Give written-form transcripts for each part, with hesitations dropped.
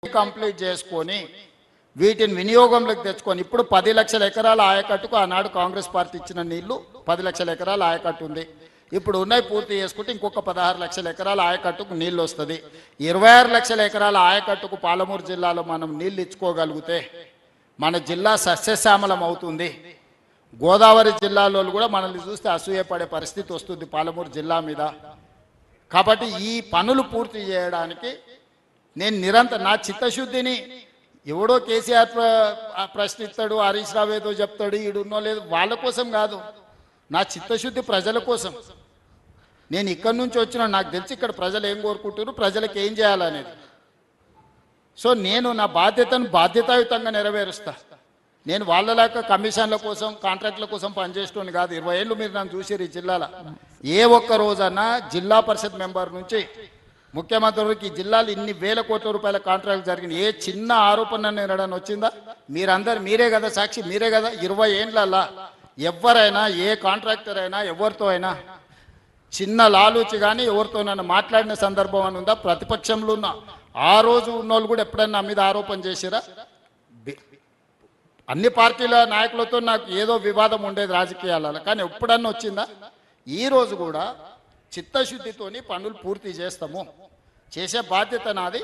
Complete చేసుకొని వీటిని వినియోగంలోకి తెచ్చుకొని ఇప్పుడు 10 లక్షల ఎకరాల ఆయకట్టుకు ఆనాడు కాంగ్రెస్ పార్టీ ఇచ్చిన నీళ్లు 10 లక్షల ఎకరాల ఆయకట్టు ఉంది. ఇప్పుడు ఉన్నాయి పూర్తి చేసుకుంటే ఇంకొక 16 లక్షల ఎకరాల ఆయకట్టుకు నీళ్ళు వస్తుంది. 26 లక్షల ఎకరాల ఆయకట్టుకు పాలమూరు జిల్లాలో మనం నీళ్ళు ఇచ్చుకోగలిగితే మన జిల్లా సస్యశ్యామలం అవుతుంది. గోదావరి జిల్లాలో కూడా మనల్ని చూస్తే అసూయపడే పరిస్థితి వస్తుంది పాలమూరు జిల్లా మీద. కాబట్టి ఈ పనులు పూర్తి చేయడానికి నేను నిరంతరం నా చిత్తశుద్ధిని ఎవడో కేసీఆర్ ప్రశ్నిస్తాడు, హరీష్ రావు ఏదో చెప్తాడు, ఈడున్నో లేదు, వాళ్ళ కోసం కాదు, నా చిత్తశుద్ధి ప్రజల కోసం. నేను ఇక్కడి నుంచి వచ్చిన నాకు తెలిసి ఇక్కడ ప్రజలు ఏం కోరుకుంటున్నారు, ప్రజలకు ఏం చేయాలనేది. సో నేను నా బాధ్యతను బాధ్యతాయుతంగా నెరవేరుస్తా. నేను వాళ్ళలాగా కమిషన్ల కోసం కాంట్రాక్ట్ల కోసం పనిచేస్తుంది కాదు. 20 ఏళ్ళు మీరు నన్ను చూసారు ఈ జిల్లాలో. ఏ ఒక్క రోజన్నా జిల్లా పరిషత్ మెంబర్ నుంచి ముఖ్యమంత్రికి ఈ జిల్లాలో ఇన్ని వేల కోట్ల రూపాయల కాంట్రాక్ట్ జరిగింది, ఏ చిన్న ఆరోపణ నేనడని వచ్చిందా? మీరందరూ మీరే కదా సాక్షి, మీరే కదా. 20 ఏళ్ళల్లా ఎవరైనా ఏ కాంట్రాక్టర్ అయినా ఎవరితో అయినా చిన్న లాలూచి కానీ ఎవరితోనైనా మాట్లాడిన సందర్భం అని ఉందా? ప్రతిపక్షంలో ఉన్న ఆ రోజు ఉన్నోళ్ళు కూడా ఎప్పుడైనా నా మీద ఆరోపణ చేసిరా? అన్ని పార్టీల నాయకులతో నాకు ఏదో వివాదం ఉండేది రాజకీయాలలో, కానీ ఎప్పుడన్నా వచ్చిందా? ఈ రోజు కూడా చిత్తశుద్ధితోని పనులు పూర్తి చేస్తాము, చేసే బాధ్యత నాది.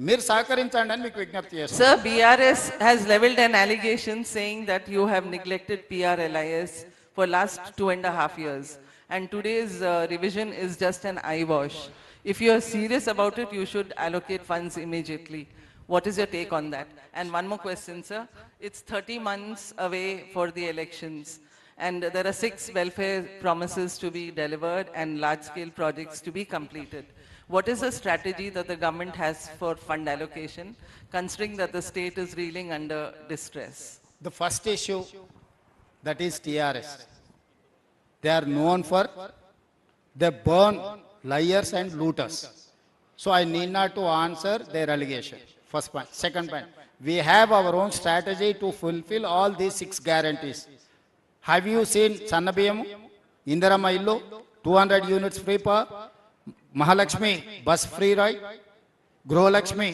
మీరు సహకరించండి అని మీకు విజ్ఞప్తి చేస్తాను. Sir, BRS has leveled an allegation saying that you have neglected PRLIS for last 2.5 years, and today's revision is just an eyewash. If you are serious about it, you should allocate funds immediately. What is your take on that? And one more question, sir. It's 30 months away for the elections, and there are 6 welfare promises to be delivered and large-scale projects to be completed. What is the strategy that the government has for fund allocation, considering that the state is reeling under distress? The first issue, that is TRS. They are known for, they burn liars and looters. So I need not to answer their allegation. First point. Second point, we have our own strategy to fulfill all these 6 guarantees. Have you seen Sannabiyam, Indirama Illu, 200 units free per, Mahalakshmi bus free ride, Grohalakshmi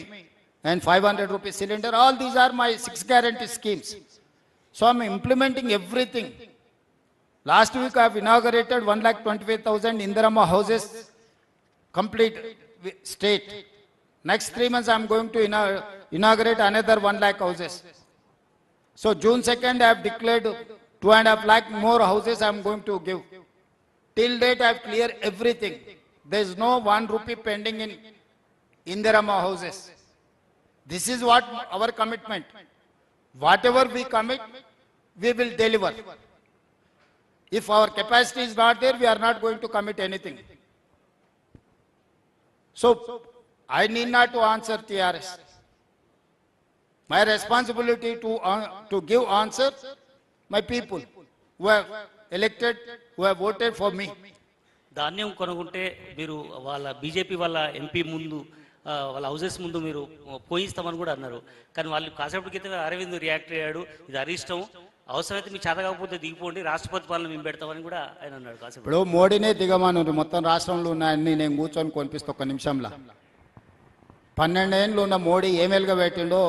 and 500 rupees cylinder? All these are my 6 guarantee schemes. So I'm implementing everything. Last week I have inaugurated 1,25,000 Indirama houses, complete state. Next 3 months I am going to inaugurate another 1 lakh houses. So June 2nd I have declared 2.5 lakh more houses I am going to give. Till date I have cleared everything. There is no 1 rupee pending in Indirama houses. This is what our commitment. Whatever we commit, we will deliver. If our capacity is not there, we are not going to commit anything. So I need not to answer TRS. My responsibility to give answer my people who have elected, who have voted for me. ధాన్యం కొనుక్కుంటే మీరు వాళ్ళ BJP వాళ్ళ MP ముందు వాళ్ళ houses ముందు మీరు పోయిస్తామని కూడా అన్నారు. కానీ వాళ్ళు కాసేపటి క్రితం అరవింద్ రియాక్ట్ అయ్యాడు, ఇది అరిష్టం, అవసరమైతే మీకు చేత కాకపోతే దిగిపోండి, రాష్ట్రపతి పాలన మేము పెడతామని కూడా ఆయన అన్నాడు. కాసేపు ఇప్పుడు మోడీనే దిగమను, మొత్తం రాష్ట్రంలో ఉన్నాయని నేను కూర్చొని కొనిపిస్తా ఒక్క నిమిషంలో. 12 ఏళ్ళు ఉన్న మోడీ ఏమేలుగా పెట్టిండో